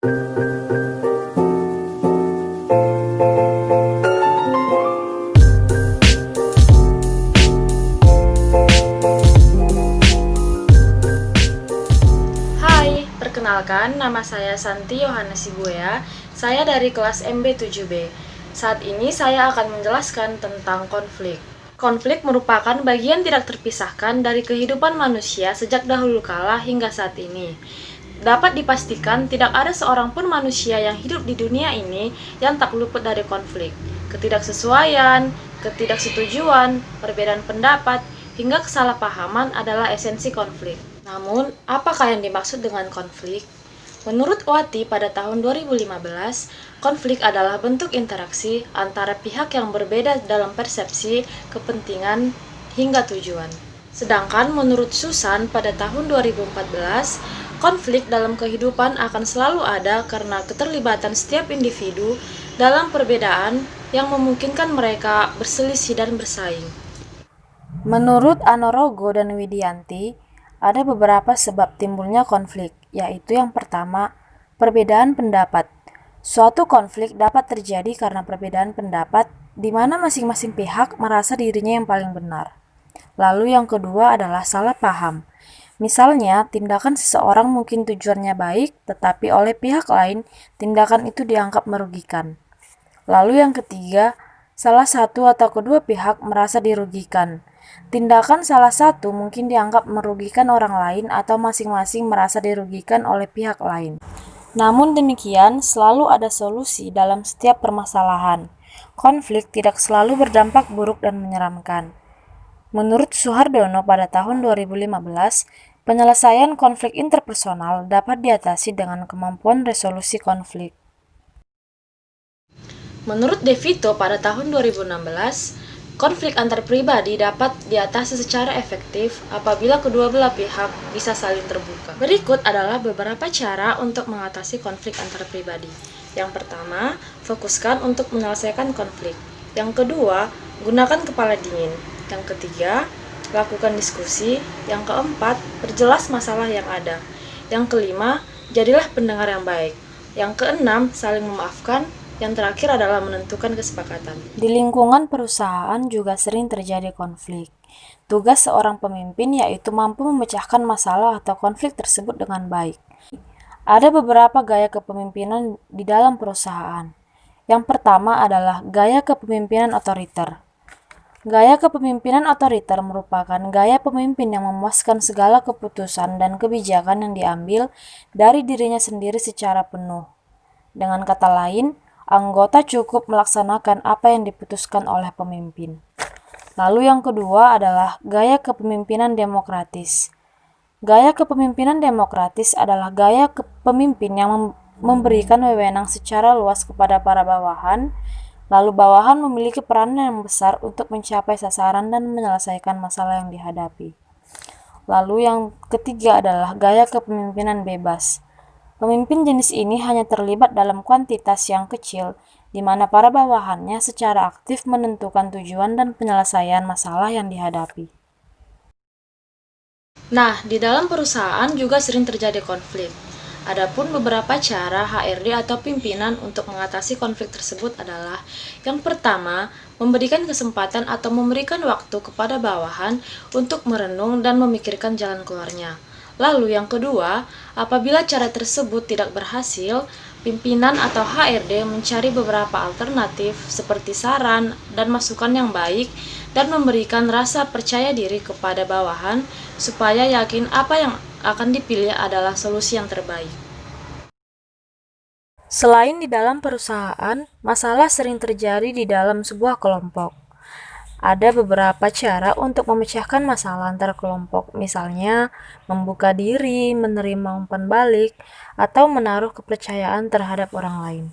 Hai, perkenalkan nama saya Santi Yohanes Sibuya. Saya dari kelas MB7B. Saat ini saya akan menjelaskan tentang konflik. Konflik merupakan bagian tidak terpisahkan dari kehidupan manusia sejak dahulu kala hingga saat ini. Dapat dipastikan tidak ada seorang pun manusia yang hidup di dunia ini yang tak luput dari konflik. Ketidaksesuaian, ketidaksetujuan, perbedaan pendapat, hingga kesalahpahaman adalah esensi konflik. Namun, apakah yang dimaksud dengan konflik? Menurut Wati pada tahun 2015, konflik adalah bentuk interaksi antara pihak yang berbeda dalam persepsi, kepentingan, hingga tujuan. Sedangkan menurut Susan pada tahun 2014, konflik dalam kehidupan akan selalu ada karena keterlibatan setiap individu dalam perbedaan yang memungkinkan mereka berselisih dan bersaing. Menurut Anorogo dan Widianti, ada beberapa sebab timbulnya konflik, yaitu yang pertama, perbedaan pendapat. Suatu konflik dapat terjadi karena perbedaan pendapat di mana masing-masing pihak merasa dirinya yang paling benar. Lalu yang kedua adalah salah paham. Misalnya, tindakan seseorang mungkin tujuannya baik, tetapi oleh pihak lain, tindakan itu dianggap merugikan. Lalu yang ketiga, salah satu atau kedua pihak merasa dirugikan. Tindakan salah satu mungkin dianggap merugikan orang lain atau masing-masing merasa dirugikan oleh pihak lain. Namun demikian, selalu ada solusi dalam setiap permasalahan. Konflik tidak selalu berdampak buruk dan menyeramkan. Menurut Suhardono pada tahun 2015, penyelesaian konflik interpersonal dapat diatasi dengan kemampuan resolusi konflik. Menurut DeVito pada tahun 2016, konflik antar pribadi dapat diatasi secara efektif apabila kedua belah pihak bisa saling terbuka. Berikut adalah beberapa cara untuk mengatasi konflik antar pribadi. Yang pertama, fokuskan untuk menyelesaikan konflik. Yang kedua, gunakan kepala dingin. Yang ketiga, lakukan diskusi. Yang keempat, perjelas masalah yang ada. Yang kelima, jadilah pendengar yang baik. Yang keenam, saling memaafkan. Yang terakhir adalah menentukan kesepakatan. Di lingkungan perusahaan juga sering terjadi konflik. Tugas seorang pemimpin yaitu mampu memecahkan masalah atau konflik tersebut dengan baik. Ada beberapa gaya kepemimpinan di dalam perusahaan. Yang pertama adalah gaya kepemimpinan otoriter. Gaya kepemimpinan otoriter merupakan gaya pemimpin yang memuaskan segala keputusan dan kebijakan yang diambil dari dirinya sendiri secara penuh. Dengan kata lain, anggota cukup melaksanakan apa yang diputuskan oleh pemimpin. Lalu yang kedua adalah gaya kepemimpinan demokratis. Gaya kepemimpinan demokratis adalah gaya pemimpin yang memberikan wewenang secara luas kepada para bawahan, lalu bawahan memiliki peran yang besar untuk mencapai sasaran dan menyelesaikan masalah yang dihadapi. Lalu yang ketiga adalah gaya kepemimpinan bebas. Pemimpin jenis ini hanya terlibat dalam kuantitas yang kecil, di mana para bawahannya secara aktif menentukan tujuan dan penyelesaian masalah yang dihadapi. Nah, di dalam perusahaan juga sering terjadi konflik. Adapun beberapa cara HRD atau pimpinan untuk mengatasi konflik tersebut adalah: yang pertama, memberikan kesempatan atau memberikan waktu kepada bawahan untuk merenung dan memikirkan jalan keluarnya. Lalu yang kedua, apabila cara tersebut tidak berhasil, pimpinan atau HRD mencari beberapa alternatif seperti saran dan masukan yang baik dan memberikan rasa percaya diri kepada bawahan supaya yakin apa yang akan dipilih adalah solusi yang terbaik. Selain di dalam perusahaan, masalah sering terjadi di dalam sebuah kelompok. Ada beberapa cara untuk memecahkan masalah antar kelompok, misalnya membuka diri, menerima umpan balik, atau menaruh kepercayaan terhadap orang lain.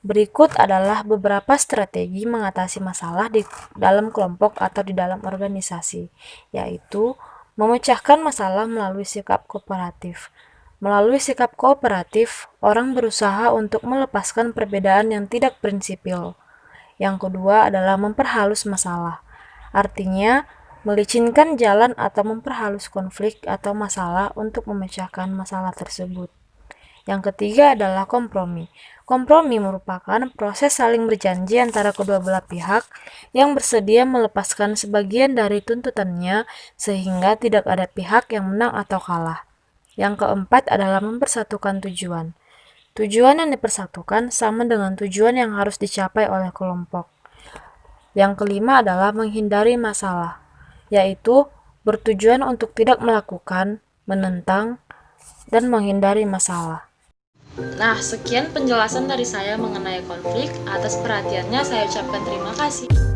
Berikut adalah beberapa strategi mengatasi masalah di dalam kelompok atau di dalam organisasi, yaitu memecahkan masalah melalui sikap kooperatif. Melalui sikap kooperatif, orang berusaha untuk melepaskan perbedaan yang tidak prinsipil. Yang kedua adalah memperhalus masalah. Artinya, melicinkan jalan atau memperhalus konflik atau masalah untuk memecahkan masalah tersebut. Yang ketiga adalah kompromi. Kompromi merupakan proses saling berjanji antara kedua belah pihak yang bersedia melepaskan sebagian dari tuntutannya sehingga tidak ada pihak yang menang atau kalah. Yang keempat adalah mempersatukan tujuan. Tujuan yang dipersatukan sama dengan tujuan yang harus dicapai oleh kelompok. Yang kelima adalah menghindari masalah, yaitu bertujuan untuk tidak melakukan, menentang, dan menghindari masalah. Nah, sekian penjelasan dari saya mengenai konflik. Atas perhatiannya saya ucapkan terima kasih.